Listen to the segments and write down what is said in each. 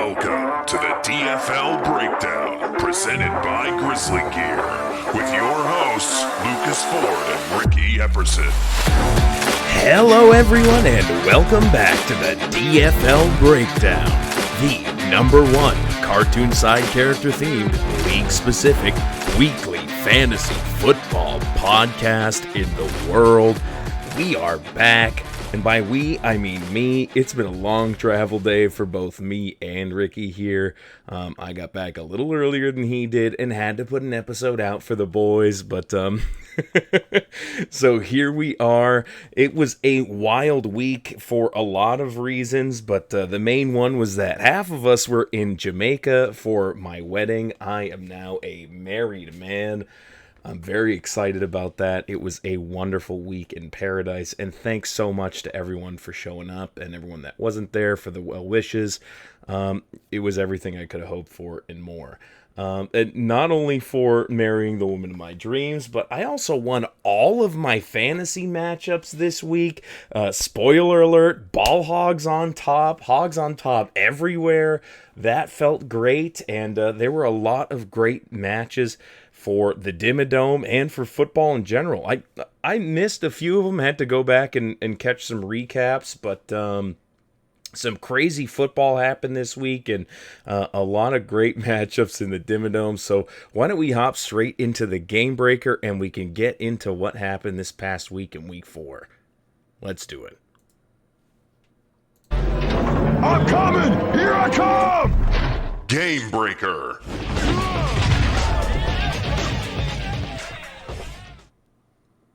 Welcome to the DFL Breakdown, presented by GrizLeeGear, with your hosts, Lucas Ford and Ricky Epperson. Hello everyone, and welcome back to the DFL Breakdown, the #1 cartoon side character themed, league-specific, weekly fantasy football podcast in the world. We are back. And by we, I mean me. It's been a long travel day for both me and Ricky here. I got back a little earlier than he did and had to put an episode out for the boys. But, so here we are. It was a wild week for a lot of reasons, but the main one was that half of us were in Jamaica for my wedding. I am now a married man. I'm very excited about that. It was a wonderful week in paradise, and thanks so much to everyone for showing up and everyone that wasn't there for the well wishes. It was everything I could have hoped for and more. And not only for marrying the woman of my dreams, but I also won all of my fantasy matchups this week. Spoiler alert, ball hogs on top everywhere. That felt great, and there were a lot of great matches for the Dimmadome and for football in general. I missed a few of them, had to go back and catch some recaps, but some crazy football happened this week and a lot of great matchups in the Dimmadome. So why don't we hop straight into the Game Breaker and we can get into what happened this past week in week 4. Let's do it. I'm coming! Here I come! Game Breaker.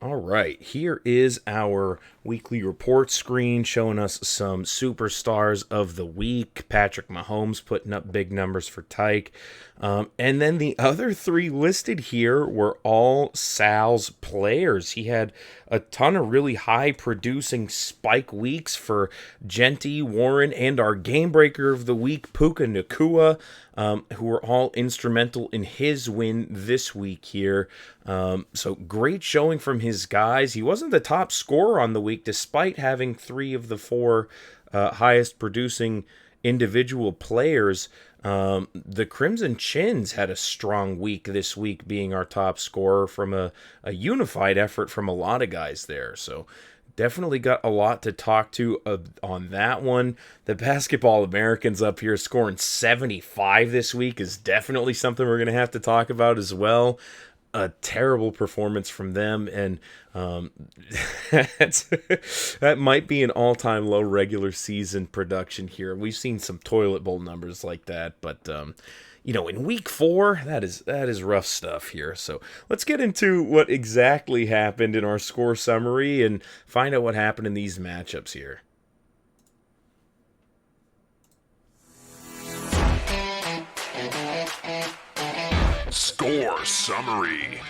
All right, here is our weekly report screen showing us some superstars of the week. Patrick Mahomes putting up big numbers for Tyke. And then the other 3 listed here were all Sal's players. He had a ton of really high-producing spike weeks for Genty, Warren, and our Game Breaker of the week, Puka Nacua, who were all instrumental in his win this week here. So great showing from his guys. He wasn't the top scorer on the week, despite having 3 of the 4 highest producing individual players. The Crimson Chins had a strong week this week, being our top scorer from a unified effort from a lot of guys there. So definitely got a lot to talk to on that one. The Basketball Americans up here scoring 75 this week is definitely something we're going to have to talk about as well. A terrible performance from them, and that might be an all-time low regular season production here. We've seen some toilet bowl numbers like that, but in week 4, that is rough stuff here. So let's get into what exactly happened in our score summary and find out what happened in these matchups here. Score summary.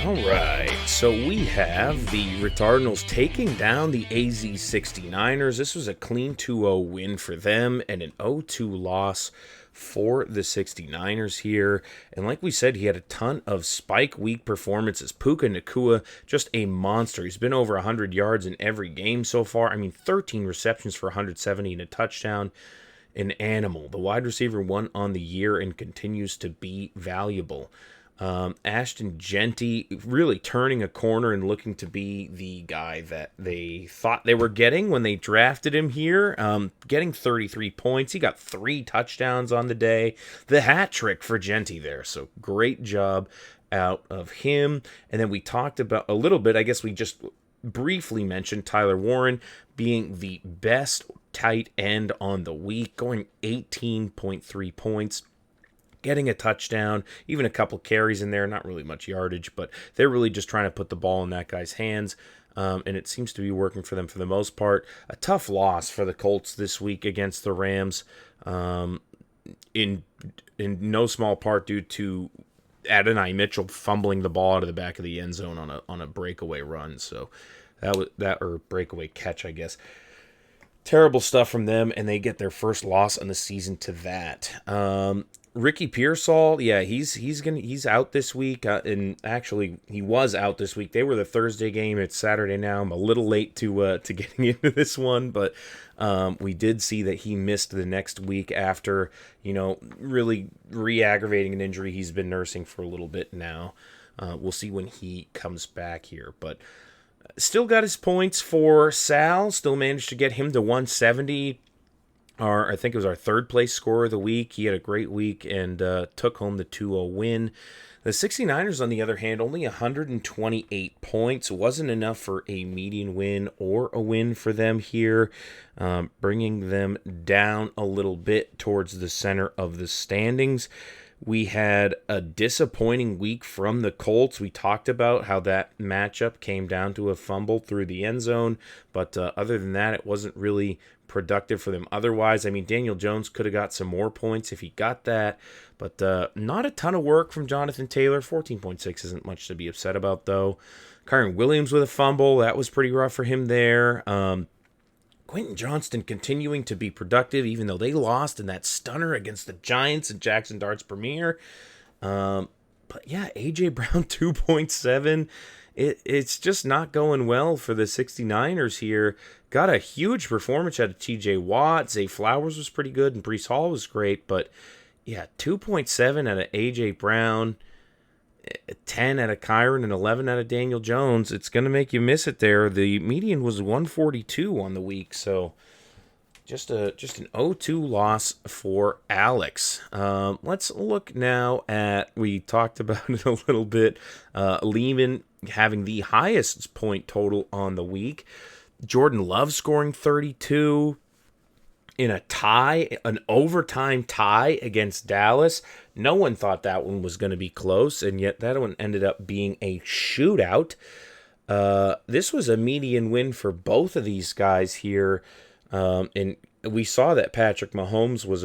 All right, so we have the Retardinals taking down the AZ 69ers. This was a clean 2-0 win for them and an 0-2 loss for the 69ers here. And like we said, he had a ton of spike week performances. Puka Nacua, just a monster. He's been over 100 yards in every game so far. I mean, 13 receptions for 170 and a touchdown. An animal. The wide receiver 1 on the year and continues to be valuable. Ashton Genty really turning a corner and looking to be the guy that they thought they were getting when they drafted him here. Getting 33 points. He got 3 touchdowns on the day. The hat trick for Genty there. So great job out of him. And then we talked about a little bit, I guess we just briefly mentioned Tyler Warren being the best tight end on the week, going 18.3 points. Getting a touchdown, even a couple carries in there, not really much yardage, but they're really just trying to put the ball in that guy's hands, and it seems to be working for them for the most part. A tough loss for the Colts this week against the Rams, in no small part due to Adonai Mitchell fumbling the ball out of the back of the end zone on a breakaway run. So or breakaway catch, I guess. Terrible stuff from them, and they get their first loss on the season to that. Ricky Pearsall, yeah, he's out this week, and actually he was out this week. They were the Thursday game. It's Saturday now. I'm a little late to getting into this one, but we did see that he missed the next week after really re-aggravating an injury he's been nursing for a little bit now. We'll see when he comes back here, but still got his points for Sal. Still managed to get him to 170. I think it was our third place scorer of the week. He had a great week and took home the 2-0 win. The 69ers, on the other hand, only 128 points. Wasn't enough for a median win or a win for them here, bringing them down a little bit towards the center of the standings. We had a disappointing week from the Colts. We talked about how that matchup came down to a fumble through the end zone, but other than that, it wasn't really productive for them otherwise. I mean, Daniel Jones could have got some more points if he got that, but not a ton of work from Jonathan Taylor. 14.6 isn't much to be upset about, though. Kyron Williams with a fumble. That was pretty rough for him there. Quentin Johnston continuing to be productive, even though they lost in that stunner against the Giants in Jackson Darts Premier. But yeah, A.J. Brown 2.7. It's just not going well for the 69ers here. Got a huge performance out of T.J. Watt. Zay Flowers was pretty good, and Breece Hall was great. But yeah, 2.7 out of A.J. Brown, 10 out of Kyron, and 11 out of Daniel Jones. It's going to make you miss it there. The median was 142 on the week, so just an 0-2 loss for Alex. Let's look now at, we talked about it a little bit, Leemon having the highest point total on the week. Jordan Love scoring 32 in a tie, an overtime tie against Dallas. No one thought that one was going to be close, and yet that one ended up being a shootout. This was a median win for both of these guys here, and we saw that Patrick Mahomes was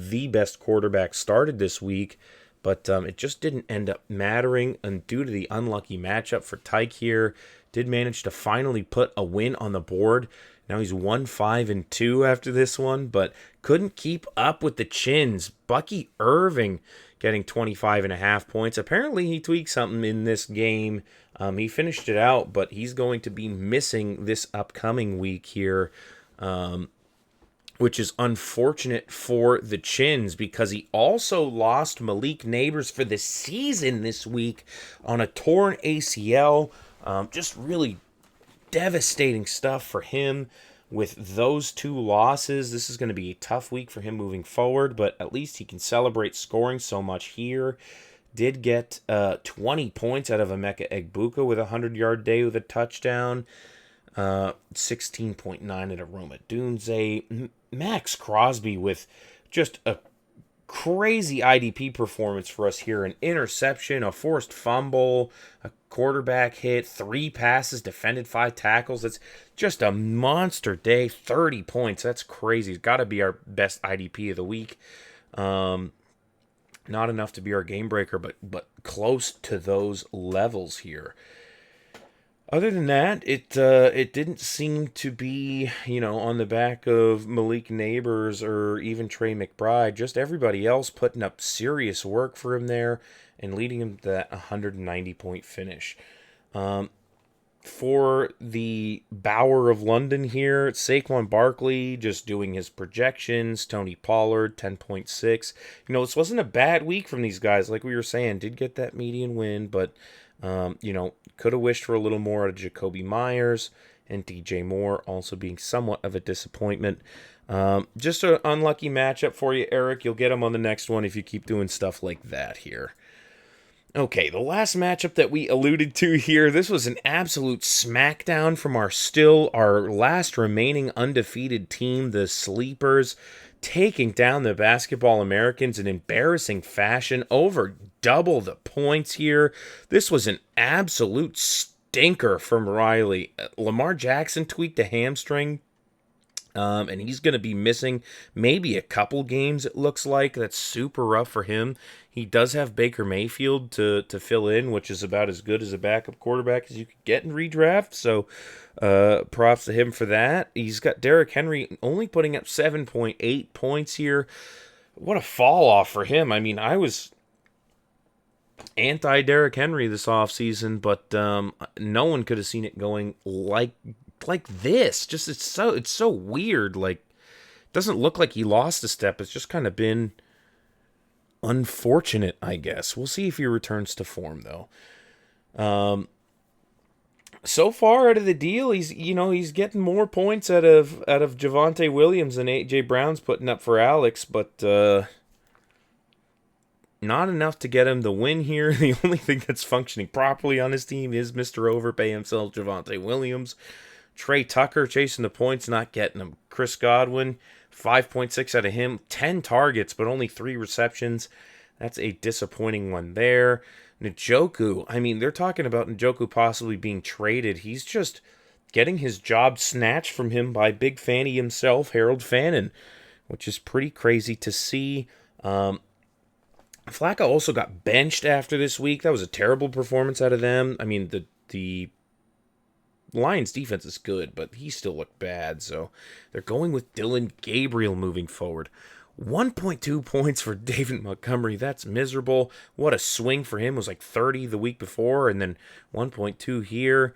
the best quarterback started this week, but it just didn't end up mattering, and due to the unlucky matchup for Tyke here, did manage to finally put a win on the board. Now he's 1-5-2 after this one, but couldn't keep up with the Chins. Bucky Irving getting 25.5 points. Apparently he tweaked something in this game. He finished it out, but he's going to be missing this upcoming week here, which is unfortunate for the Chins because he also lost Malik Neighbors for the season this week on a torn ACL. Just really devastating stuff for him with those two losses. This is going to be a tough week for him moving forward, but at least he can celebrate scoring so much here. Did get 20 points out of Emeka Egbuka with a 100-yard day with a touchdown. 16.9 at Aroma Dunze. Max Crosby with just a crazy IDP performance for us here. An interception, a forced fumble, a quarterback hit, 3 passes, defended 5 tackles. That's just a monster day. 30 points. That's crazy. It's got to be our best IDP of the week. Not enough to be our game breaker, but close to those levels here. Other than that, it didn't seem to be, on the back of Malik Neighbors or even Trey McBride. Just everybody else putting up serious work for him there and leading him to that 190-point finish. For the Bower of London here, Saquon Barkley just doing his projections. Tony Pollard, 10.6. This wasn't a bad week from these guys. Like we were saying, did get that median win, but could have wished for a little more out of Jacoby Myers and DJ Moore, also being somewhat of a disappointment. Just an unlucky matchup for you, Eric. You'll get them on the next one if you keep doing stuff like that here. Okay, the last matchup that we alluded to here, this was an absolute smackdown from our last remaining undefeated team, the Sleepers, taking down the Basketball Americans in embarrassing fashion, over double the points here. This was an absolute stinker from Riley. Lamar Jackson tweaked a hamstring, and he's going to be missing maybe a couple games, it looks like. That's super rough for him. He does have Baker Mayfield to fill in, which is about as good as a backup quarterback as you could get in redraft, so props to him for that. He's got Derrick Henry only putting up 7.8 points here. what a fall off for him. I mean, I was anti-Derrick Henry this offseason, but no one could have seen it going like this. Just it's so weird. Like, it doesn't look like he lost a step. It's just kind of been unfortunate, I guess. We'll see if he returns to form, though. So far out of the deal, he's getting more points out of Javonte Williams than AJ Brown's putting up for Alex, but not enough to get him the win here. The only thing that's functioning properly on his team is Mr. Overpay himself, Javonte Williams. Trey Tucker chasing the points, not getting them. Chris Godwin, 5.6 out of him. 10 targets, but only 3 receptions. That's a disappointing one there. Njoku, I mean, they're talking about Njoku possibly being traded. He's just getting his job snatched from him by Big Fanny himself, Harold Fannin, which is pretty crazy to see. Flacco also got benched after this week. That was a terrible performance out of them. I mean, the Lions defense is good, but he still looked bad. So they're going with Dylan Gabriel moving forward. 1.2 points for David Montgomery. That's miserable. What a swing for him. It was like 30 the week before, and then 1.2 here.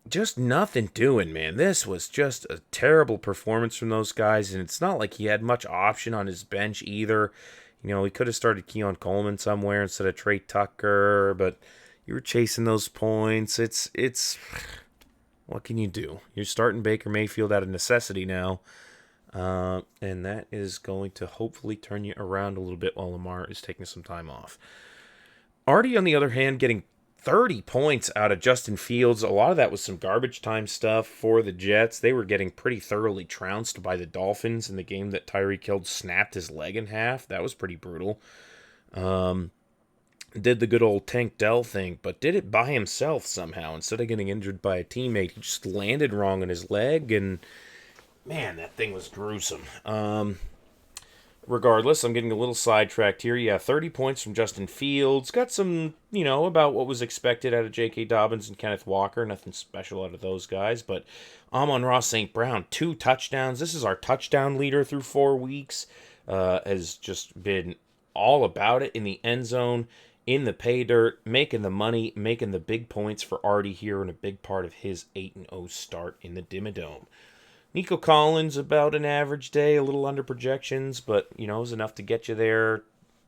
Just nothing doing, man. This was just a terrible performance from those guys, and it's not like he had much option on his bench either. You know, he could have started Keon Coleman somewhere instead of Trey Tucker, but you were chasing those points. It's what can you do? You're starting Baker Mayfield out of necessity now, and that is going to hopefully turn you around a little bit while Lamar is taking some time off. Artie, on the other hand, getting 30 points out of Justin Fields. A lot of that was some garbage time stuff for the Jets. They were getting pretty thoroughly trounced by the Dolphins in the game that Tyreek Hill snapped his leg in half. That was pretty brutal. Did the good old Tank Dell thing, but did it by himself somehow. Instead of getting injured by a teammate, he just landed wrong on his leg, and man, that thing was gruesome. Regardless, I'm getting a little sidetracked here. Yeah, 30 points from Justin Fields. Got some, about what was expected out of J.K. Dobbins and Kenneth Walker. Nothing special out of those guys. But Amon-Ra St. Brown, 2 touchdowns. This is our touchdown leader through 4 weeks. Has just been all about it in the end zone, in the pay dirt, making the money, making the big points for Artie here, and a big part of his 8-0 start in the Dimmadome. Nico Collins, about an average day, a little under projections, but, it was enough to get you there.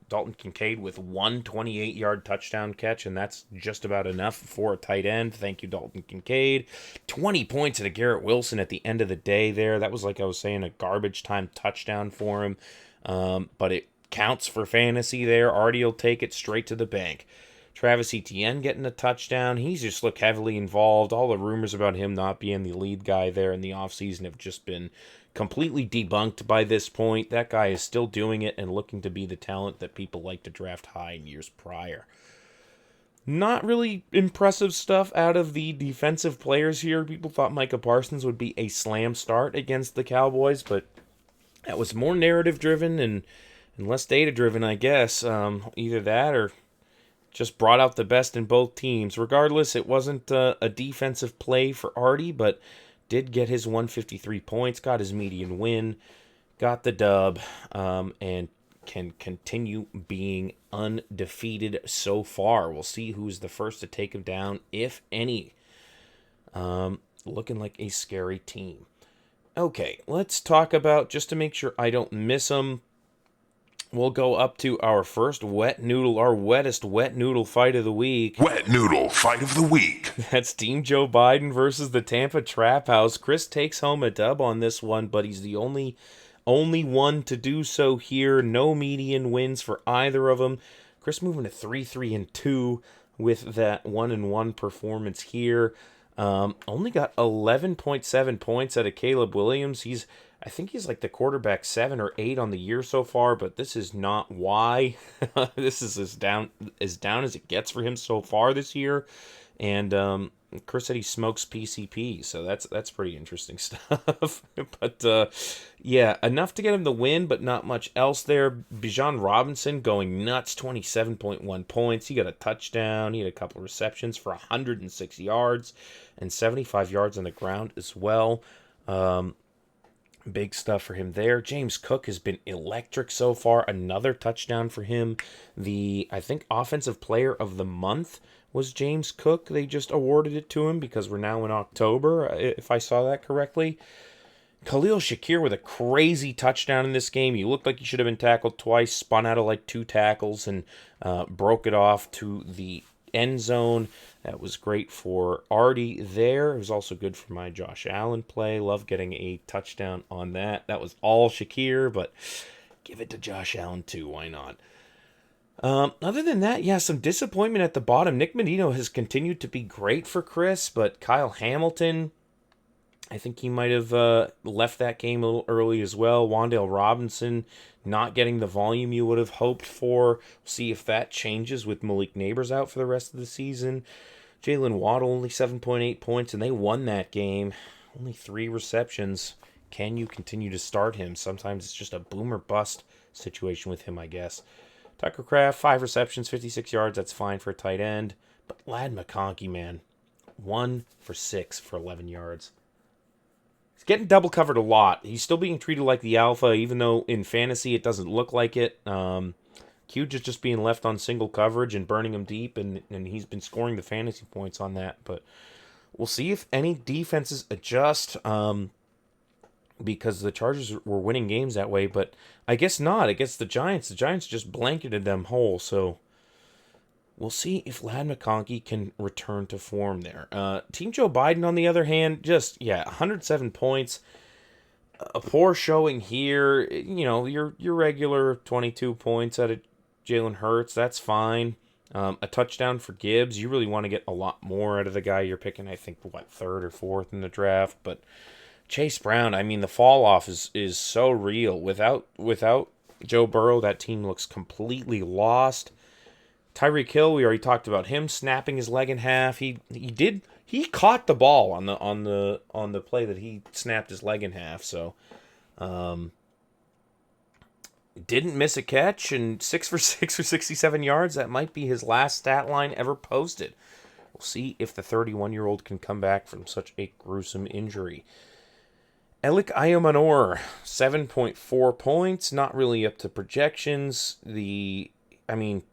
Dalton Kincaid with 1 28-yard touchdown catch, and that's just about enough for a tight end. Thank you, Dalton Kincaid. 20 points at a Garrett Wilson at the end of the day there. That was, like I was saying, a garbage time touchdown for him, but it counts for fantasy there. Artie will take it straight to the bank. Travis Etienne getting a touchdown. He's just looked heavily involved. All the rumors about him not being the lead guy there in the offseason have just been completely debunked by this point. That guy is still doing it and looking to be the talent that people like to draft high in years prior. Not really impressive stuff out of the defensive players here. People thought Micah Parsons would be a slam start against the Cowboys, but that was more narrative-driven and less data-driven, I guess. Either that or just brought out the best in both teams. Regardless, it wasn't a defensive play for Artie, but did get his 153 points, got his median win, got the dub, and can continue being undefeated so far. We'll see who's the first to take him down, if any. Looking like a scary team. Okay, let's talk about, just to make sure I don't miss them, we'll go up to our first wettest wet noodle fight of the week. Wet Noodle Fight of the Week. That's Team Joe Biden versus the Tampa Trap House. Chris takes home a dub on this one, but he's the only one to do so here. No median wins for either of them. Chris moving to 3-3-2 with that 1-1 performance here. Only got 11.7 points out of Caleb Williams. I think he's like the quarterback 7 or 8 on the year so far, but this is not why. This is as down as it gets for him so far this year. And Chris said he smokes PCP, so that's pretty interesting stuff. But yeah, enough to get him the win, but not much else there. Bijan Robinson going nuts, 27.1 points. He got a touchdown. He had a couple of receptions for 106 yards and 75 yards on the ground as well. Big stuff for him there. James Cook has been electric so far. Another touchdown for him. I think, Offensive Player of the Month was James Cook. They just awarded it to him because we're now in October, if I saw that correctly. Khalil Shakir with a crazy touchdown in this game. He looked like he should have been tackled twice, spun out of like 2 tackles, and broke it off to the end zone. That was great for Artie there. It was also good for my Josh Allen play. Love getting a touchdown on that. That was all Shakir, but give it to Josh Allen too. Why not? Other than that, yeah, some disappointment at the bottom. Nick Medino has continued to be great for Chris, but Kyle Hamilton, I think he might have left that game a little early as well. Wan'Dale Robinson not getting the volume you would have hoped for. We'll see if that changes with Malik Neighbors out for the rest of the season. Jalen Waddle only 7.8 points, and they won that game. Only 3 receptions. Can you continue to start him? Sometimes it's just a boom or bust situation with him, I guess. Tucker Kraft, 5 receptions, 56 yards. That's fine for a tight end. But Ladd McConkey, man, 1 for 6 for 11 yards. He's getting double covered a lot. He's still being treated like the alpha, even though in fantasy it doesn't look like it. Huge is just being left on single coverage and burning him deep, and he's been scoring the fantasy points on that. But we'll see if any defenses adjust, because the Chargers were winning games that way. But I guess not. Against the Giants just blanketed them whole. So we'll see if Ladd McConkey can return to form there. Team Joe Biden, on the other hand, 107 points. A poor showing here. You know, your regular 22 points out of Jalen Hurts. That's fine. A touchdown for Gibbs. You really want to get a lot more out of the guy you're picking. I think, 3rd or 4th in the draft. But Chase Brown, I mean, the fall off is so real. Without Joe Burrow, that team looks completely lost. Tyreek Hill, we already talked about him snapping his leg in half. He caught the ball on the play that he snapped his leg in half. So, didn't miss a catch, and 6 for 6 for 67 yards. That might be his last stat line ever posted. We'll see if the 31-year-old can come back from such a gruesome injury. Elik Ayamanor, 7.4 points, not really up to projections. To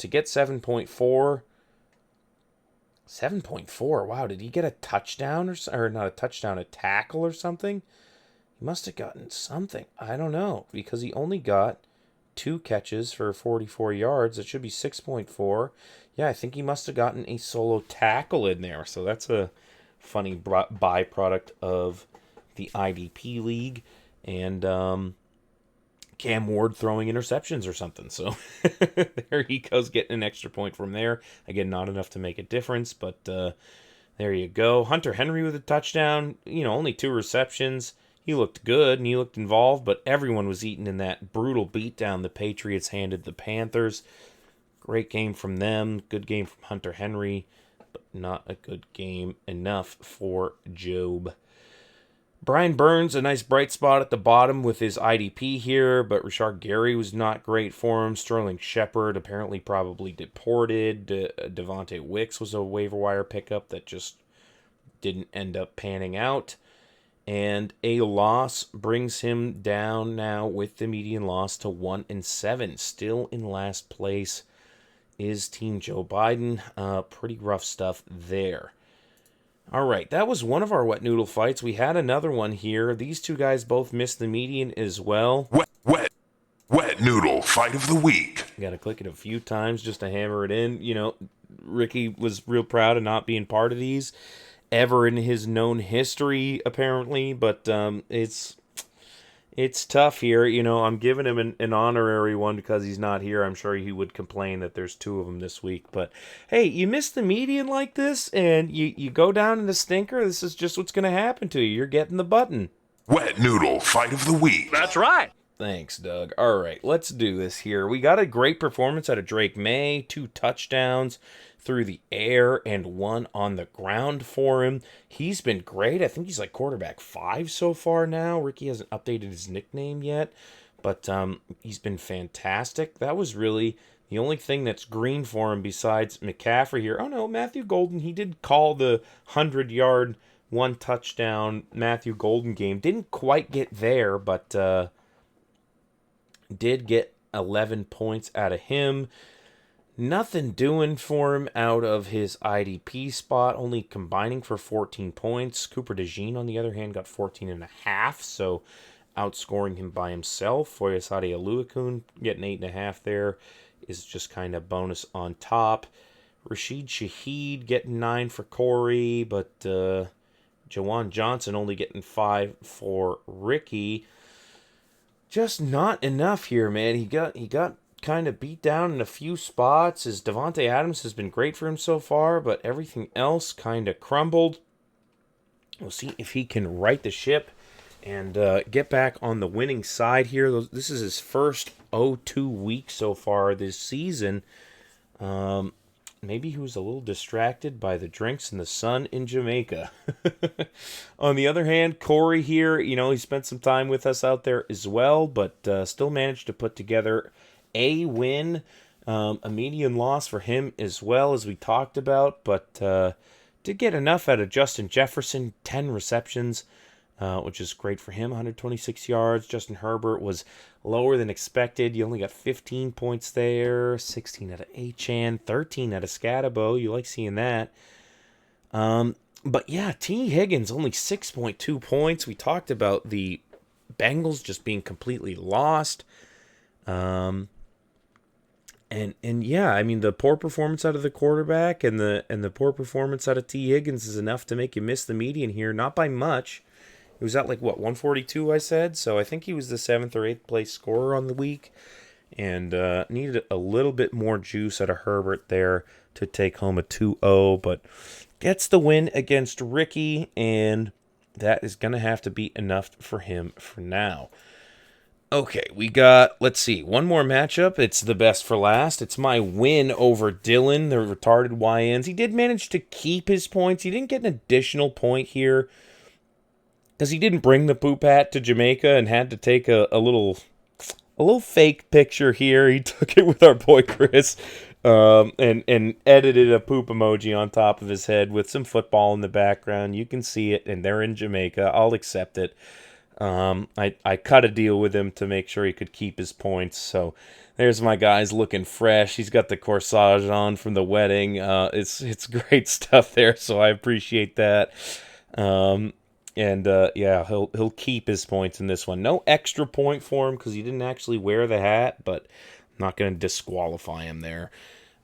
get 7.4, wow, did he get a touchdown or not a touchdown, a tackle or something? He must have gotten something. I don't know, because he only got 2 catches for 44 yards. It should be 6.4. Yeah, I think he must have gotten a solo tackle in there. So that's a funny byproduct of the IDP league. And Cam Ward throwing interceptions or something. So there he goes, getting an extra point from there. Again, not enough to make a difference, but there you go. Hunter Henry with a touchdown. Only 2 receptions. He looked good and he looked involved, but everyone was eaten in that brutal beatdown the Patriots handed the Panthers. Great game from them. Good game from Hunter Henry, but not a good game enough for Job. Brian Burns, a nice bright spot at the bottom with his IDP here, but Rashard Gary was not great for him. Sterling Shepard apparently probably deported. Devontae Wicks was a waiver wire pickup that just didn't end up panning out. And a loss brings him down now with the median loss to 1-7. Still in last place is Team Joe Biden. Pretty rough stuff there. All right, that was one of our wet noodle fights. We had another one here. These 2 guys both missed the median as well. Wet noodle fight of the week. Got to click it a few times just to hammer it in. Ricky was real proud of not being part of these ever in his known history, apparently, but it's tough here. I'm giving him an honorary one because he's not here. I'm sure he would complain that there's 2 of them this week, but hey, you miss the median like this and you go down in the stinker. This is just what's going to happen to you. You're getting the button. Wet noodle fight of the week. That's right. Thanks, Doug. All right, let's do this here. We got a great performance out of Drake May. 2 touchdowns through the air and 1 on the ground for him. He's been great. I think he's like quarterback 5 so far now. Ricky hasn't updated his nickname yet, but he's been fantastic. That was really the only thing that's green for him besides McCaffrey here. Oh no, Matthew Golden, he did call the 100-yard 1 touchdown Matthew Golden game. Didn't quite get there, but did get 11 points out of him. Nothing doing for him out of his IDP spot, only combining for 14 points. Cooper DeJean, on the other hand, got 14.5, so outscoring him by himself. Foyesade Aluakun getting 8.5 there is just kind of bonus on top. Rashid Shaheed getting 9 for Corey, but Jawan Johnson only getting 5 for Ricky. Just not enough here, man. He got kind of beat down in a few spots. His Devontae Adams has been great for him so far, but everything else kind of crumbled. We'll see if he can right the ship and get back on the winning side here. This is his first 0-2 week so far this season. Maybe he was a little distracted by the drinks and the sun in Jamaica. On the other hand, Corey here, he spent some time with us out there as well, but still managed to put together a win, a median loss for him as well, as we talked about, but did get enough out of Justin Jefferson, 10 receptions, which is great for him, 126 yards. Justin Herbert was lower than expected. You only got 15 points there, 16 out of Achan, 13 out of Scatabo. You like seeing that. But yeah, T. Higgins, only 6.2 points. We talked about the Bengals just being completely lost. And yeah, I mean, the poor performance out of the quarterback and the poor performance out of T. Higgins is enough to make you miss the median here. Not by much. It was at 142, I said. So I think he was the 7th or 8th place scorer on the week. And needed a little bit more juice out of Herbert there to take home a 2-0. But gets the win against Ricky. And that is going to have to be enough for him for now. Okay, we got, let's see, one more matchup. It's the best for last. It's my win over Dylan, the retarded YNs. He did manage to keep his points. He didn't get an additional point here because he didn't bring the poop hat to Jamaica and had to take a little fake picture here. He took it with our boy Chris and edited a poop emoji on top of his head with some football in the background. You can see it, and they're in Jamaica. I'll accept it. I cut a deal with him to make sure he could keep his points. So there's my guy's looking fresh. He's got the corsage on from the wedding. It's great stuff there. So I appreciate that. Yeah, he'll keep his points in this one. No extra point for him because he didn't actually wear the hat, but I'm not going to disqualify him there.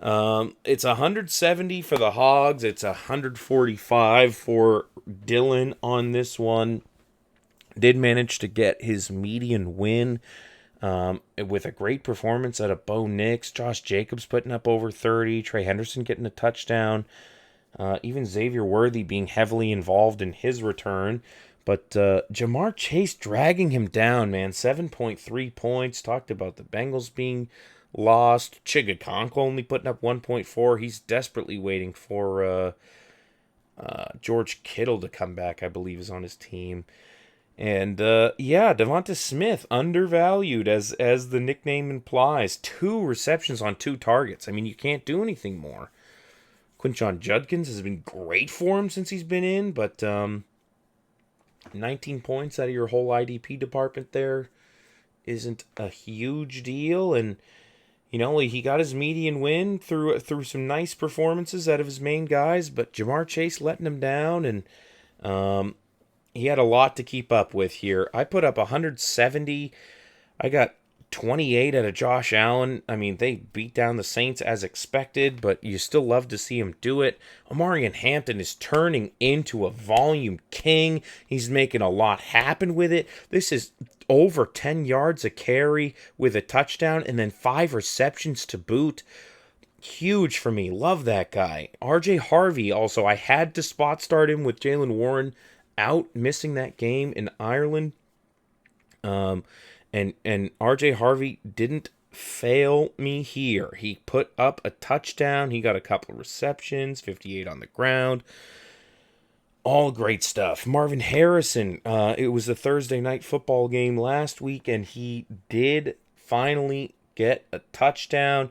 It's 170 for the Hogs. It's 145 for Dylan on this one. Did manage to get his median win with a great performance out of Bo Nix. Josh Jacobs putting up over 30. Trey Henderson getting a touchdown. Even Xavier Worthy being heavily involved in his return. But Jamar Chase dragging him down, man. 7.3 points. Talked about the Bengals being lost. Chigakonko only putting up 1.4. He's desperately waiting for George Kittle to come back, I believe, is on his team. And, yeah, Devonta Smith, undervalued, as the nickname implies. 2 receptions on 2 targets. I mean, you can't do anything more. Quinshon Judkins has been great for him since he's been in, but 19 points out of your whole IDP department there isn't a huge deal. And, he got his median win through some nice performances out of his main guys, but Jamar Chase letting him down, and he had a lot to keep up with here. I put up 170. I got 28 out of Josh Allen. I mean, they beat down the Saints as expected, but you still love to see him do it. Omarion Hampton is turning into a volume king. He's making a lot happen with it. This is over 10 yards a carry with a touchdown and then 5 receptions to boot. Huge for me. Love that guy. RJ Harvey also. I had to spot start him with Jaylen Warren out, missing that game in Ireland. And RJ Harvey didn't fail me here. He put up a touchdown. He got a couple of receptions, 58 on the ground. All great stuff. Marvin Harrison, it was the Thursday night football game last week, and he did finally get a touchdown.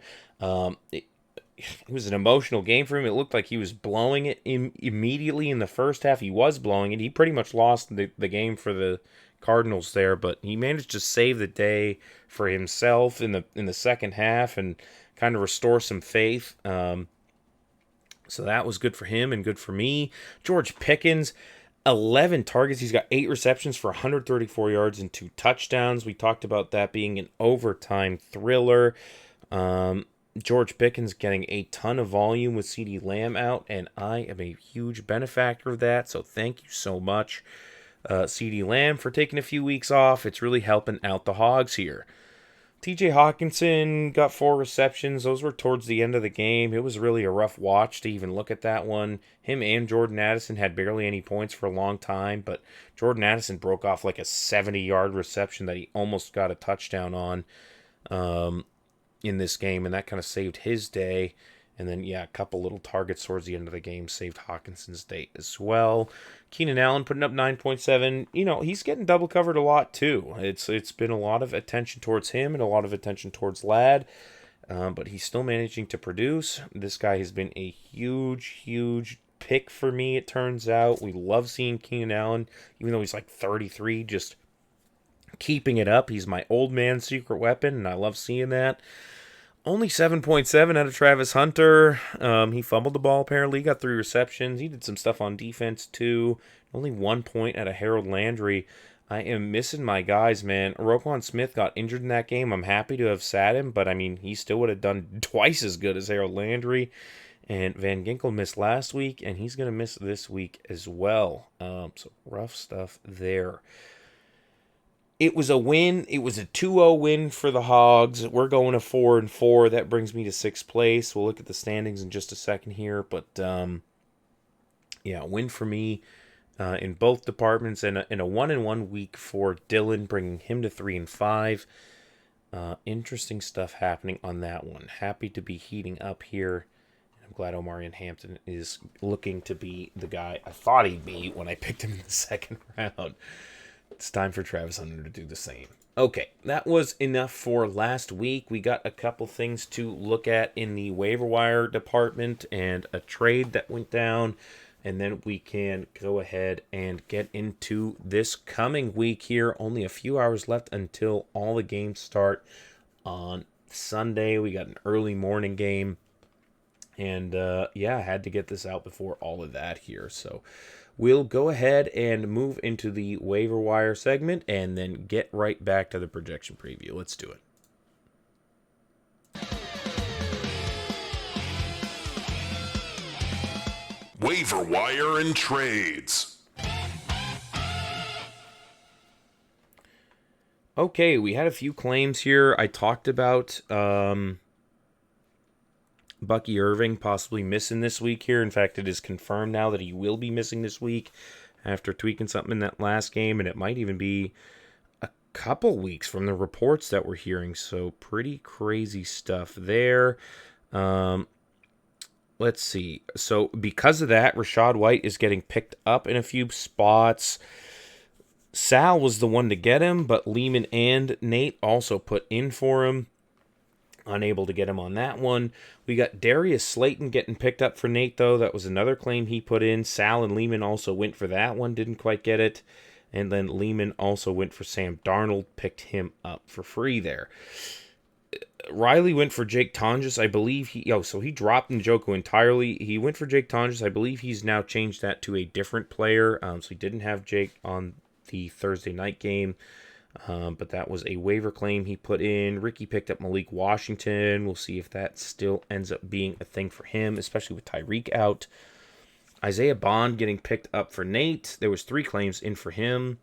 it was an emotional game for him. It looked like he was blowing it immediately in the first half. He was blowing it. He pretty much lost the game for the Cardinals there, but he managed to save the day for himself in the second half and kind of restore some faith. So that was good for him and good for me. George Pickens, 11 targets. He's got 8 receptions for 134 yards and 2 touchdowns. We talked about that being an overtime thriller. George Pickens getting a ton of volume with CeeDee Lamb out, and I am a huge benefactor of that, so thank you so much, CeeDee Lamb, for taking a few weeks off. It's really helping out the Hogs here. TJ Hawkinson got 4 receptions. Those were towards the end of the game. It was really a rough watch to even look at that one. Him and Jordan Addison had barely any points for a long time, but Jordan Addison broke off like a 70-yard reception that he almost got a touchdown on in this game, and that kind of saved his day. And then, yeah, a couple little targets towards the end of the game saved Hawkinson's day as well. Keenan Allen putting up 9.7. You know, he's getting double covered a lot too. It's been a lot of attention towards him and a lot of attention towards Ladd, but he's still managing to produce. This guy has been a huge pick for me, it turns out. We love seeing Keenan Allen, even though he's like 33, just keeping it up. He's my old man secret weapon, and I love seeing that. Only 7.7 out of Travis Hunter. He fumbled the ball, apparently. He got 3 receptions. He did some stuff on defense, too. Only 1 point out of Harold Landry. I am missing my guys, man. Roquan Smith got injured in that game. I'm happy to have sat him, but, I mean, he still would have done twice as good as Harold Landry. And Van Ginkel missed last week, and he's going to miss this week as well. So rough stuff there. It was a win. It was a 2-0 win for the Hogs. We're going to 4-4. That brings me to 6th place. We'll look at the standings in just a second here. But, yeah, win for me in both departments. And a 1-1 week for Dylan, bringing him to 3-5. Interesting stuff happening on that one. Happy to be heating up here. I'm glad Omarion Hampton is looking to be the guy I thought he'd be when I picked him in the second round. It's time for Travis Hunter to do the same. Okay, that was enough for last week. We got a couple things to look at in the waiver wire department and a trade that went down. And then we can go ahead and get into this coming week here. Only a few hours left until all the games start on Sunday. We got an early morning game. And, yeah, I had to get this out before all of that here. So we'll go ahead and move into the waiver wire segment and then get right back to the projection preview. Let's do it. Waiver wire and trades. Okay, we had a few claims here. I talked about Bucky Irving possibly missing this week here. In fact, it is confirmed now that he will be missing this week after tweaking something in that last game, and it might even be a couple weeks from the reports that we're hearing. So pretty crazy stuff there. Let's see. So because of that, Rachaad White is getting picked up in a few spots. Sal was the one to get him, but Leemon and Nate also put in for him. Unable to get him on that one. We got Darius Slayton getting picked up for Nate, though. That was another claim he put in. Sal and Leemon also went for that one. Didn't quite get it. And then Leemon also went for Sam Darnold. Picked him up for free there. Riley went for Jake Tonjes. I believe so he dropped Njoku entirely. He went for Jake Tonjes. I believe he's now changed that to a different player. So he didn't have Jake on the Thursday night game. But that was a waiver claim he put in. Ricky picked up Malik Washington. We'll see if that still ends up being a thing for him, especially with Tyreek out. Isaiah Bond getting picked up for Nate. There was 3 claims in for him.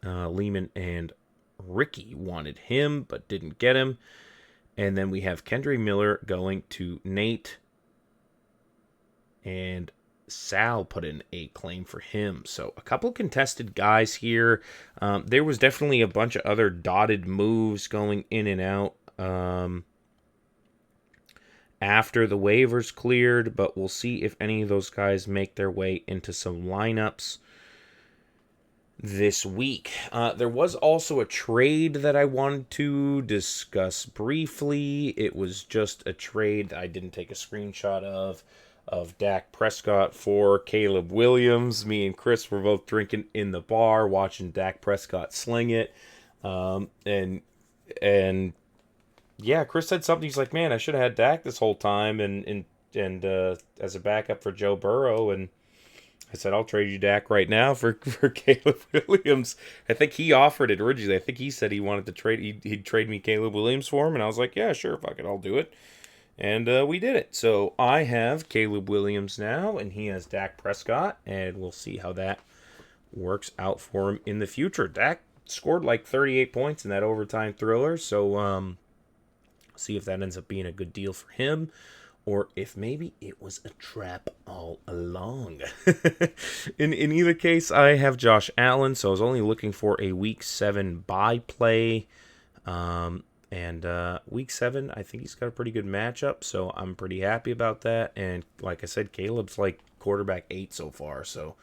Leemon and Ricky wanted him, but didn't get him. And then we have Kendre Miller going to Nate. And Sal put in a claim for him. So a couple contested guys here. There was definitely a bunch of other dotted moves going in and out after the waivers cleared, but we'll see if any of those guys make their way into some lineups. this week. There was also a trade that I wanted to discuss briefly. It was just a trade I didn't take a screenshot of Dak Prescott for Caleb Williams. Me and Chris were both drinking in the bar, watching Dak Prescott sling it. And yeah, Chris said something. He's like, "Man, I should have had Dak this whole time, and as a backup for Joe Burrow." And I said, "I'll trade you Dak right now for Caleb Williams." I think he offered it originally. I think he said he wanted to trade. He'd trade me Caleb Williams for him, and I was like, "Yeah, sure, fuck it, I'll do it." And we did it. So I have Caleb Williams now, and he has Dak Prescott, and we'll see how that works out for him in the future. Dak scored like 38 points in that overtime thriller, so see if that ends up being a good deal for him, or if maybe it was a trap all along. In either case, I have Josh Allen, so I was only looking for a Week 7 bye play. And Week 7, I think he's got a pretty good matchup, so I'm pretty happy about that. And like I said, Caleb's like quarterback 8 so far, so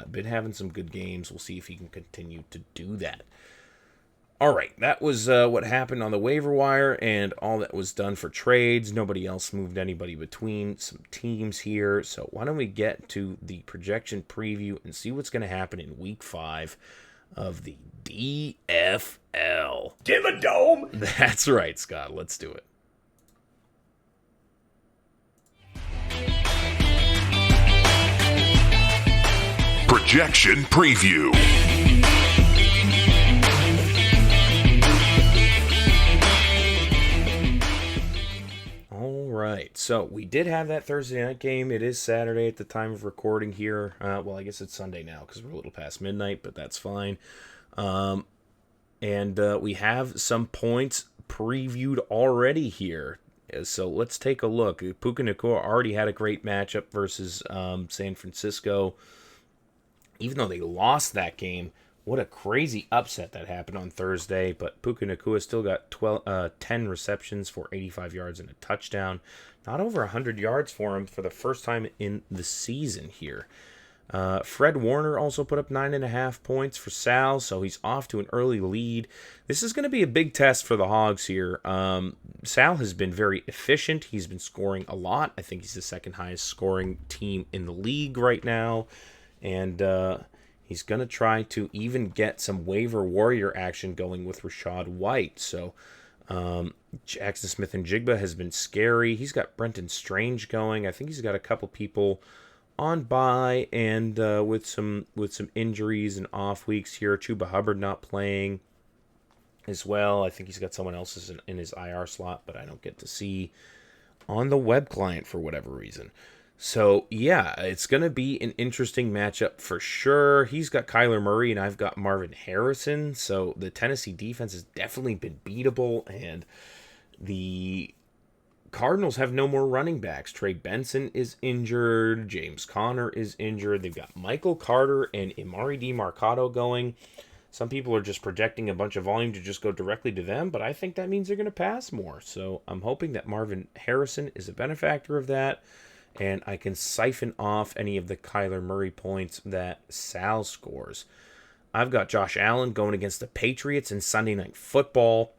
been having some good games. We'll see if he can continue to do that. All right, that was what happened on the waiver wire and all that was done for trades. Nobody else moved anybody between some teams here. So why don't we get to the projection preview and see what's going to happen in Week 5 of the DFL. Dimmadome! That's right, Scott. Let's do it. Projection preview. Right, so we did have that Thursday night game. It is Saturday at the time of recording here. Well, I guess it's Sunday now because we're a little past midnight, but that's fine. And we have some points previewed already here. So let's take a look. Puka Nacua already had a great matchup versus San Francisco. Even though they lost that game, what a crazy upset that happened on Thursday. But Puka Nacua still got 10 receptions for 85 yards and a touchdown. Not over 100 yards for him for the first time in the season here. Fred Warner also put up 9.5 points for Sal, so he's off to an early lead. This is going to be a big test for the Hogs here. Sal has been very efficient. He's been scoring a lot. I think he's the second highest scoring team in the league right now. And he's going to try to even get some waiver warrior action going with Rashad White. So Jackson Smith and Jigba has been scary. He's got Brenton Strange going. I think he's got a couple people on bye and with some injuries and off weeks here. Chuba Hubbard not playing as well. I think he's got someone else in his IR slot, but I don't get to see on the web client for whatever reason. So, yeah, it's going to be an interesting matchup for sure. He's got Kyler Murray, and I've got Marvin Harrison. So, the Tennessee defense has definitely been beatable, and the Cardinals have no more running backs. Trey Benson is injured. James Conner is injured. They've got Michael Carter and Imari DiMarcado going. Some people are just projecting a bunch of volume to just go directly to them, but I think that means they're going to pass more. So, I'm hoping that Marvin Harrison is a benefactor of that, and I can siphon off any of the Kyler Murray points that Sal scores. I've got Josh Allen going against the Patriots in Sunday Night Football.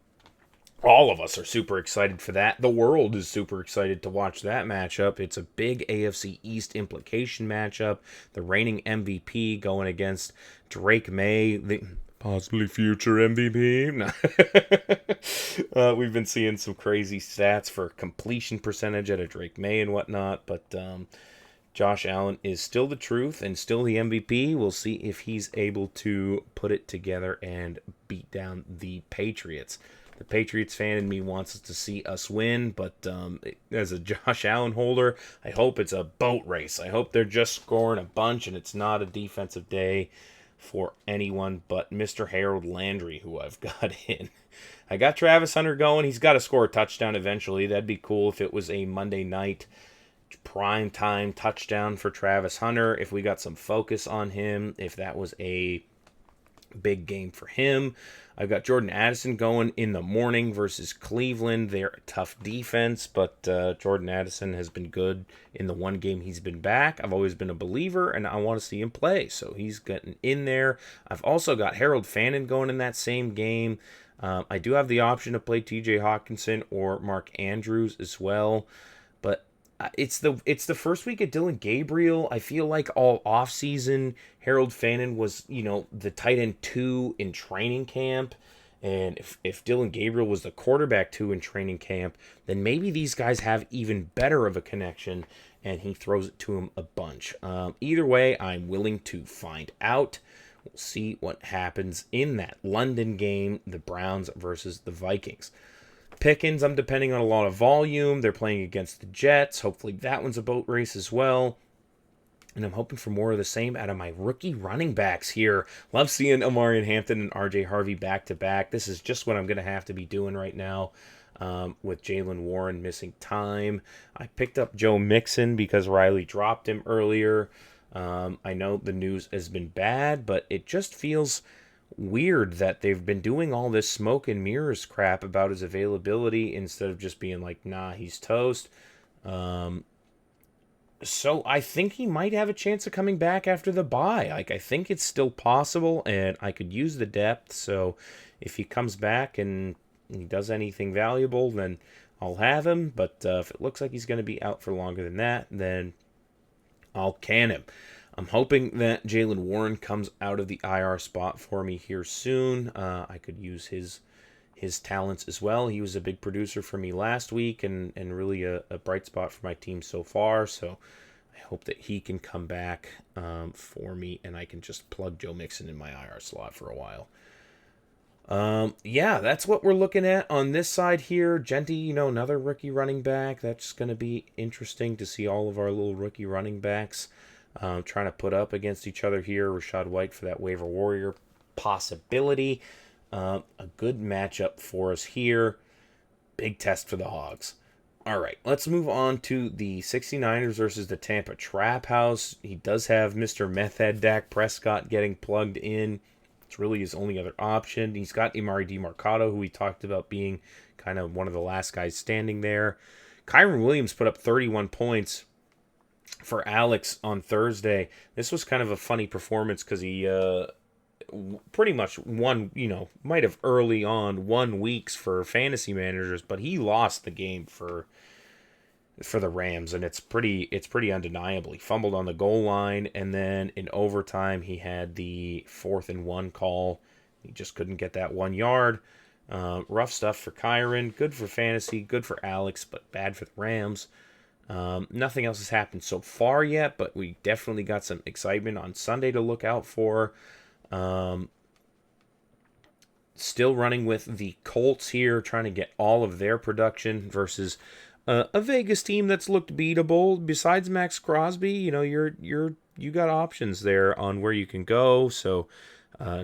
All of us are super excited for that. The world is super excited to watch that matchup. It's a big AFC East implication matchup. The reigning MVP going against Drake May, the possibly future MVP. We've been seeing some crazy stats for completion percentage out of Drake May and whatnot, but Josh Allen is still the truth and still the MVP. We'll see if he's able to put it together and beat down the Patriots. The Patriots fan in me wants to see us win, but as a Josh Allen holder, I hope it's a boat race. I hope they're just scoring a bunch and it's not a defensive day for anyone but Mr. Harold Landry, who I've got in. I got Travis Hunter going. He's got to score a touchdown eventually. That'd be cool if it was a Monday night prime time touchdown for Travis Hunter. If we got some focus on him, if that was a big game for him. I've got Jordan Addison going in the morning versus Cleveland. They're a tough defense, but Jordan Addison has been good in the one game he's been back. I've always been a believer, and I want to see him play, so he's getting in there. I've also got Harold Fannin going in that same game. I do have the option to play TJ Hawkinson or Mark Andrews as well, but it's the first week of Dylan Gabriel. I feel like all offseason, Harold Fannin was, the tight end 2 in training camp. And if Dylan Gabriel was the quarterback 2 in training camp, then maybe these guys have even better of a connection, and he throws it to him a bunch. Either way, I'm willing to find out. We'll see what happens in that London game, the Browns versus the Vikings. Pickens, I'm depending on a lot of volume. They're playing against the Jets. Hopefully that one's a boat race as well. And I'm hoping for more of the same out of my rookie running backs here. Love seeing Omarion Hampton and RJ Harvey back-to-back. This is just what I'm going to have to be doing right now with Jaylen Warren missing time. I picked up Joe Mixon because Riley dropped him earlier. I know the news has been bad, but it just feels weird that they've been doing all this smoke and mirrors crap about his availability instead of just being like, nah, he's toast. So I think he might have a chance of coming back after the bye. I think it's still possible, and I could use the depth. So if he comes back and he does anything valuable, then I'll have him. But if it looks like he's going to be out for longer than that, then I'll can him. I'm hoping that Jaylen Warren comes out of the IR spot for me here soon. I could use his talents as well. He was a big producer for me last week and really a bright spot for my team so far. So I hope that he can come back for me, and I can just plug Joe Mixon in my IR slot for a while. That's what we're looking at on this side here. Genty, another rookie running back. That's going to be interesting to see all of our little rookie running backs trying to put up against each other here. Rashad White for that waiver warrior possibility. A good matchup for us here. Big test for the Hogs. All right, let's move on to the 69ers versus the Tampa Trap House. He does have Mr. Meth Head Dak Prescott getting plugged in. It's really his only other option. He's got Imari DiMarcado, who we talked about being kind of one of the last guys standing there. Kyron Williams put up 31 points for Alex on Thursday. This was kind of a funny performance because he pretty much won, might have early on won weeks for fantasy managers, but he lost the game for the Rams, and it's pretty undeniable. He fumbled on the goal line, and then in overtime he had the 4th and 1 call. He just couldn't get that 1 yard. Rough stuff for Kyron. Good for fantasy, good for Alex, but bad for the Rams. Nothing else has happened so far yet, but we definitely got some excitement on Sunday to look out for. Still running with the Colts here, trying to get all of their production versus a Vegas team that's looked beatable. Besides Max Crosby, you got options there on where you can go. So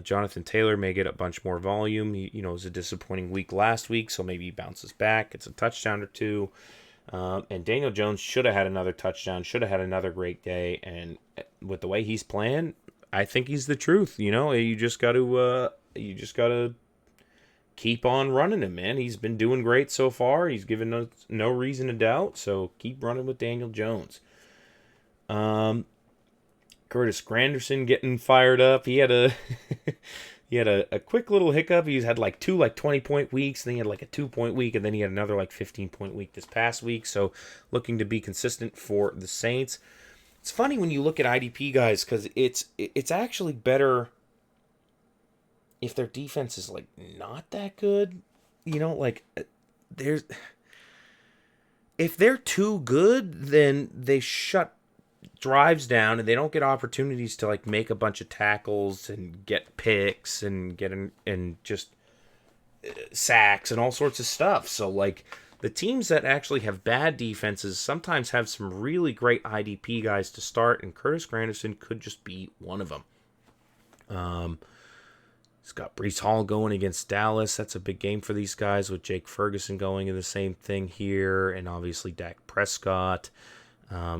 Jonathan Taylor may get a bunch more volume. It was a disappointing week last week, so maybe he bounces back. It's a touchdown or two. And Daniel Jones should have had another touchdown, should have had another great day. And with the way he's playing, I think he's the truth. You just got to keep on running him, man. He's been doing great so far. He's given us no reason to doubt. So keep running with Daniel Jones. Curtis Granderson getting fired up. He had a a quick little hiccup. He's had two 20-point weeks, and then he had a 2-point week, and then he had another 15-point week this past week. So looking to be consistent for the Saints. It's funny when you look at IDP guys, because it's actually better if their defense is not that good. If they're too good, then they shut drives down and they don't get opportunities to make a bunch of tackles and get picks and just sacks and all sorts of stuff. So the teams that actually have bad defenses sometimes have some really great IDP guys to start, and Curtis Granderson could just be one of them. He's got Breece Hall going against Dallas. That's a big game for these guys, with Jake Ferguson going in the same thing here, and obviously Dak Prescott.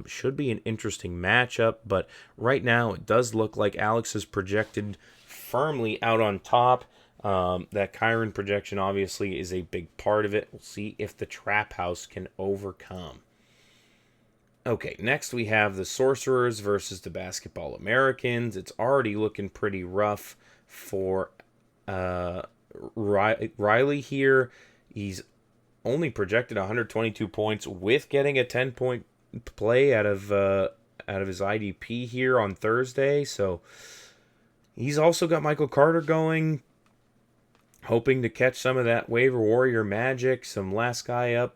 Should be an interesting matchup, but right now it does look like Alex is projected firmly out on top. That Chiron projection obviously is a big part of it. We'll see if the Trap House can overcome. Okay, next we have the Sorcerers versus the Basketball Americans. It's already looking pretty rough for Riley here. He's only projected 122 points with getting a 10-point play out of his IDP here on Thursday. So he's also got Michael Carter going, hoping to catch some of that waiver warrior magic, some last guy up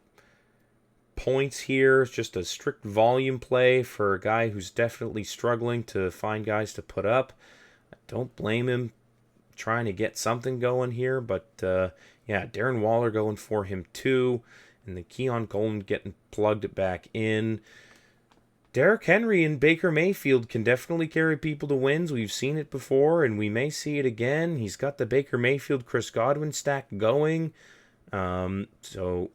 points here. It's just a strict volume play for a guy who's definitely struggling to find guys to put up. I don't blame him trying to get something going here, but yeah, Darren Waller going for him too, and the Keon Coleman getting plugged back in. Derrick Henry and Baker Mayfield can definitely carry people to wins. We've seen it before, and we may see it again. He's got the Baker Mayfield, Chris Godwin stack going, so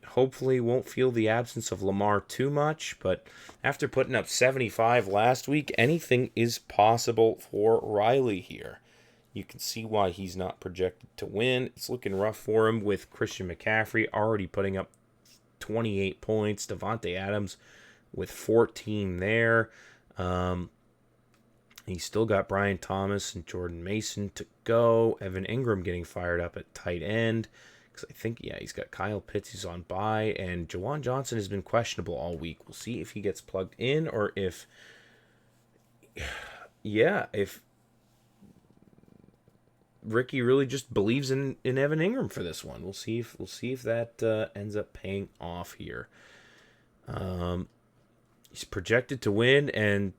hopefully won't feel the absence of Lamar too much. But after putting up 75 last week, anything is possible for Riley here. You can see why he's not projected to win. It's looking rough for him with Christian McCaffrey already putting up 28 points. Devontae Adams with 14 there. He's still got Brian Thomas and Jordan Mason to go. Evan Ingram getting fired up at tight end. Because I think, yeah, he's got Kyle Pitts who's on bye. And Jawan Johnson has been questionable all week. We'll see if he gets plugged in or if... Yeah, if Ricky really just believes in Evan Ingram for this one. We'll see if that ends up paying off here. He's projected to win, and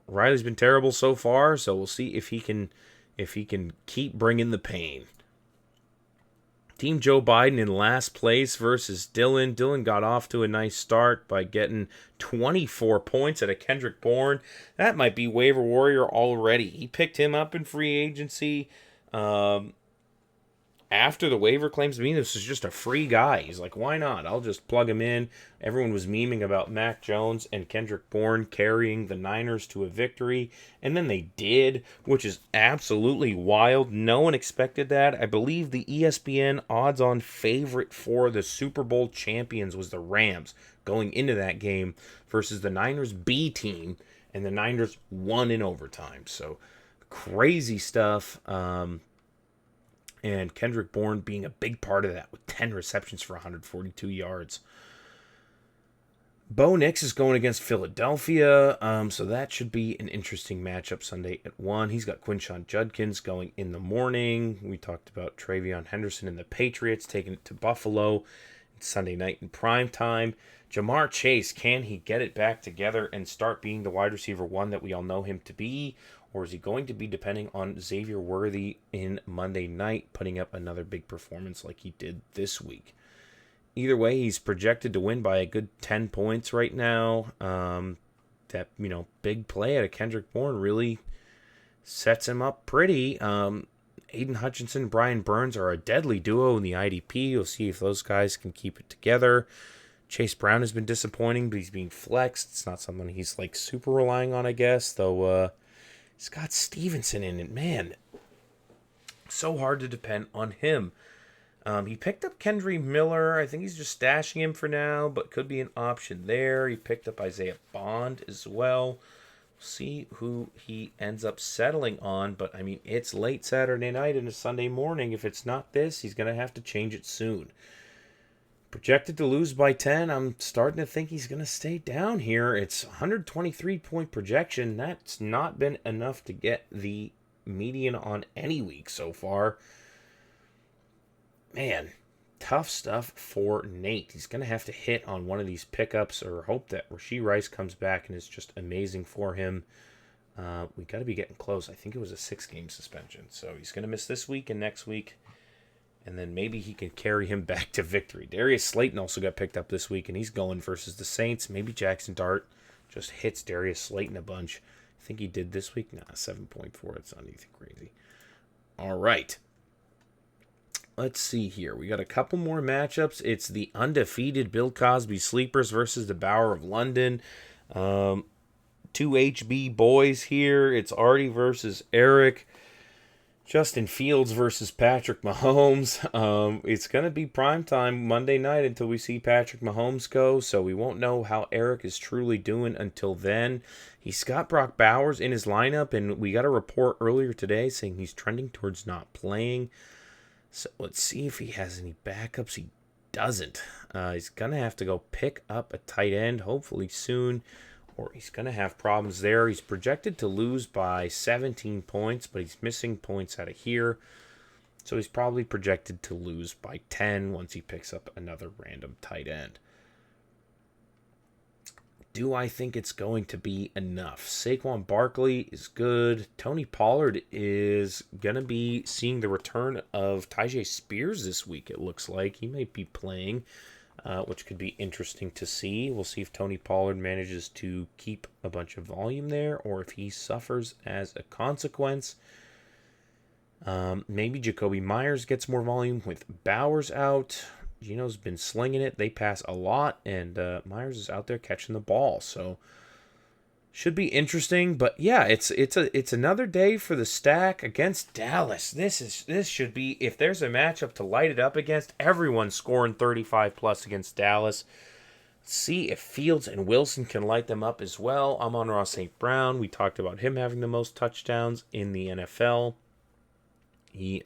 Riley's been terrible so far. So we'll see if he can keep bringing the pain. Team Joe Biden in last place versus Dylan. Dylan got off to a nice start by getting 24 points at a Kendrick Bourne. That might be waiver warrior already. He picked him up in free agency. After the waiver claims to me, this is just a free guy. He's like, why not? I'll just plug him in. Everyone was memeing about Mac Jones and Kendrick Bourne carrying the Niners to a victory, and then they did, which is absolutely wild. No one expected that. I believe the ESPN odds-on favorite for the Super Bowl champions was the Rams going into that game versus the Niners B team, and the Niners won in overtime. So crazy stuff. And Kendrick Bourne being a big part of that with 10 receptions for 142 yards. Bo Nix is going against Philadelphia, so that should be an interesting matchup Sunday at 1. He's got Quinshon Judkins going in the morning. We talked about Travion Henderson and the Patriots taking it to Buffalo Sunday night in prime time. Jamar Chase, can he get it back together and start being the wide receiver 1 that we all know him to be? Or is he going to be depending on Xavier Worthy in Monday night, putting up another big performance like he did this week? Either way, he's projected to win by a good 10 points right now. That, big play out of Kendrick Bourne really sets him up pretty. Aiden Hutchinson, Brian Burns are a deadly duo in the IDP. You'll see if those guys can keep it together. Chase Brown has been disappointing, but he's being flexed. It's not someone he's super relying on, I guess, though. Scott Stevenson in it, man. So hard to depend on him. He picked up Kendry Miller. I think he's just stashing him for now, but could be an option there. He picked up Isaiah Bond as well. See who he ends up settling on, but it's late Saturday night and a Sunday morning. If it's not this, he's going to have to change it soon. Projected to lose by 10. I'm starting to think he's going to stay down here. It's 123-point projection. That's not been enough to get the median on any week so far. Man, tough stuff for Nate. He's going to have to hit on one of these pickups or hope that Rashee Rice comes back and is just amazing for him. We got to be getting close. I think it was a 6-game suspension. So he's going to miss this week and next week. And then maybe he can carry him back to victory. Darius Slayton also got picked up this week, and he's going versus the Saints. Maybe Jackson Dart just hits Darius Slayton a bunch. I think he did this week. 7.4. It's not anything crazy. All right. Let's see here. We got a couple more matchups. It's the undefeated Bill Cosby Sleepers versus the Bower of London. 2 HB boys here. It's Artie versus Eric. Justin Fields versus Patrick Mahomes. It's going to be primetime Monday night until we see Patrick Mahomes go, so we won't know how Eric is truly doing until then. He's got Brock Bowers in his lineup, and we got a report earlier today saying he's trending towards not playing. So let's see if he has any backups. He doesn't. He's going to have to go pick up a tight end, hopefully soon, or he's going to have problems there. He's projected to lose by 17 points, but he's missing points out of here. So he's probably projected to lose by 10 once he picks up another random tight end. Do I think it's going to be enough? Saquon Barkley is good. Tony Pollard is going to be seeing the return of Tyjae Spears this week, it looks like. He might be playing, which could be interesting to see. We'll see if Tony Pollard manages to keep a bunch of volume there or if he suffers as a consequence. Maybe Jacoby Myers gets more volume with Bowers out. Gino's been slinging it. They pass a lot, and Myers is out there catching the ball. So should be interesting. But yeah, it's another day for the stack against Dallas. This should be, if there's a matchup to light it up against, everyone scoring 35 plus against Dallas. Let's see if Fields and Wilson can light them up as well. Amon-Ra St. Brown. We talked about him having the most touchdowns in the NFL. He,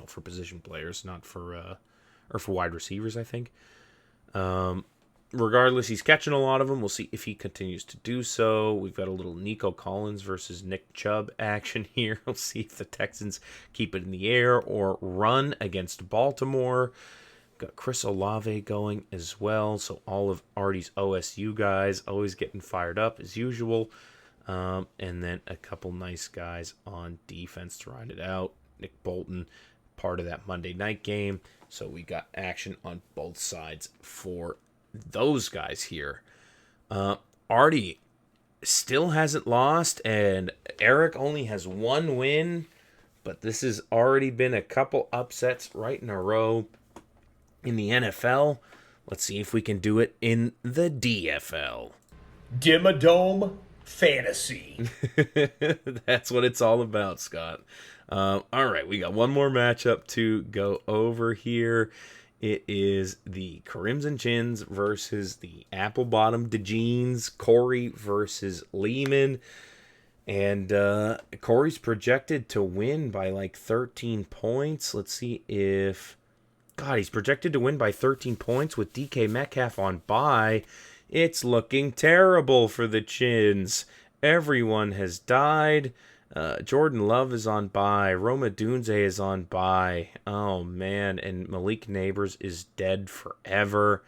for position players, not for or for wide receivers, I think. Regardless, he's catching a lot of them. We'll see if he continues to do so. We've got a little Nico Collins versus Nick Chubb action here. We'll see if the Texans keep it in the air or run against Baltimore. Got Chris Olave going as well. So all of Artie's OSU guys always getting fired up as usual. And then a couple nice guys on defense to ride it out. Nick Bolton, part of that Monday night game. So we got action on both sides for those guys here. Artie still hasn't lost, and Eric only has one win, but this has already been a couple upsets right in a row in the NFL. Let's see if we can do it in the DFL. Dimmadome Fantasy. That's what it's all about, Scott. All right, we got one more matchup to go over here. It is the Crimson Chins versus the Apple Bottom DeJeans. Corey versus Leemon. And Corey's projected to win by like 13 points. Let's see if... God, he's projected to win by 13 points with DK Metcalf on bye. It's looking terrible for the Chins. Everyone has died. Jordan Love is on bye. Roma Dunze is on bye. Oh, man. And Malik Neighbors is dead forever.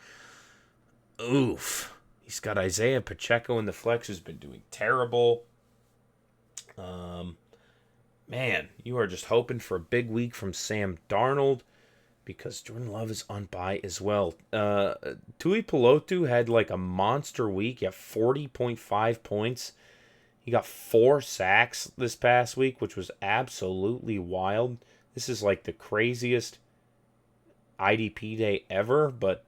Oof. He's got Isaiah Pacheco in the flex, who's been doing terrible. Man, you are just hoping for a big week from Sam Darnold because Jordan Love is on bye as well. Tui Pelotu had like a monster week. He had 40.5 points. He got 4 sacks this past week, which was absolutely wild. This is like the craziest IDP day ever, but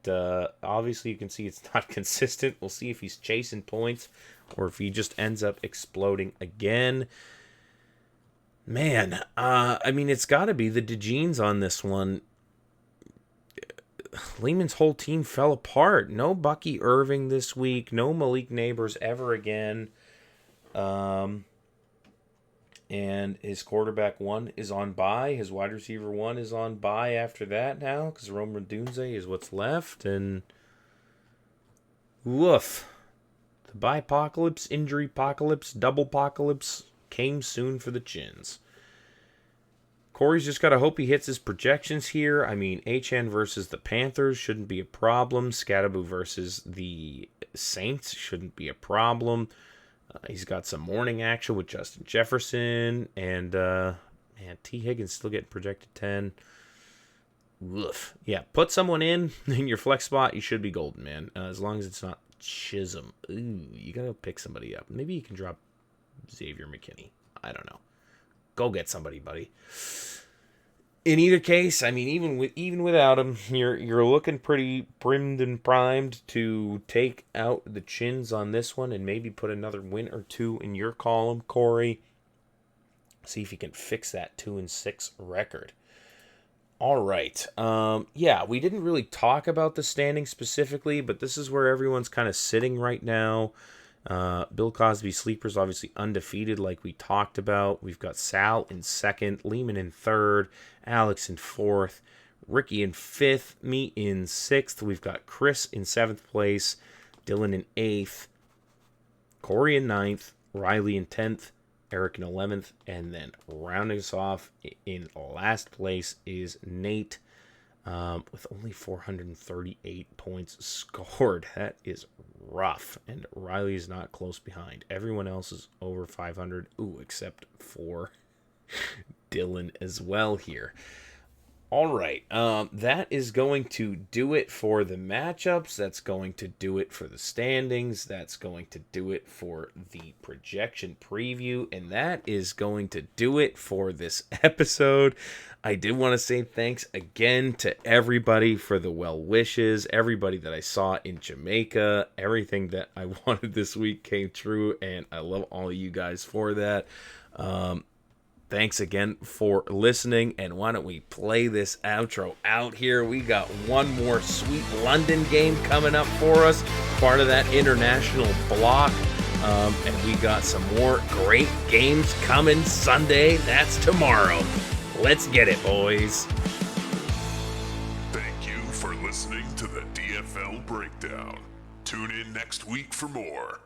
obviously you can see it's not consistent. We'll see if he's chasing points or if he just ends up exploding again. Man, it's got to be the DeJeans on this one. Lehman's whole team fell apart. No Bucky Irving this week. No Malik Neighbors ever again. And his quarterback 1 is on bye. His wide receiver 1 is on bye after that now because Roma Dunze is what's left. And woof. The bye-pocalypse, injury-pocalypse, double-pocalypse came soon for the Chins. Corey's just got to hope he hits his projections here. HN versus the Panthers shouldn't be a problem. Scatterboo versus the Saints shouldn't be a problem. He's got some morning action with Justin Jefferson. And, T. Higgins still getting projected 10. Woof. Yeah, put someone in your flex spot. You should be golden, man. As long as it's not Chisholm. Ooh, you got to pick somebody up. Maybe you can drop Xavier McKinney. I don't know. Go get somebody, buddy. In either case, even without him, you're looking pretty brimmed and primed to take out the Chins on this one and maybe put another win or two in your column, Corey. See if he can fix that 2-6 record. All right. Yeah, we didn't really talk about the standings specifically, but this is where everyone's kind of sitting right now. Bill Cosby Sleepers obviously undefeated like we talked about. We've got Sal in second, Leemon in third, Alex in fourth, Ricky in fifth, me in sixth. We've got Chris in seventh place, Dylan in eighth, Corey in ninth, Riley in 10th, Eric in 11th, and then rounding us off in last place is Nate with only 438 points scored. That is rough, and Riley is not close behind. Everyone else is over 500, except for Dylan as well here. All right, that is going to do it for the matchups. That's going to do it for the standings. That's going to do it for the projection preview. And that is going to do it for this episode. I did want to say thanks again to everybody for the well wishes, everybody that I saw in Jamaica. Everything that I wanted this week came true, and I love all of you guys for that. Thanks again for listening, and why don't we play this outro out here? We got one more sweet London game coming up for us, part of that international block, and we got some more great games coming Sunday. That's tomorrow. Let's get it, boys. Thank you for listening to the DFL Breakdown. Tune in next week for more.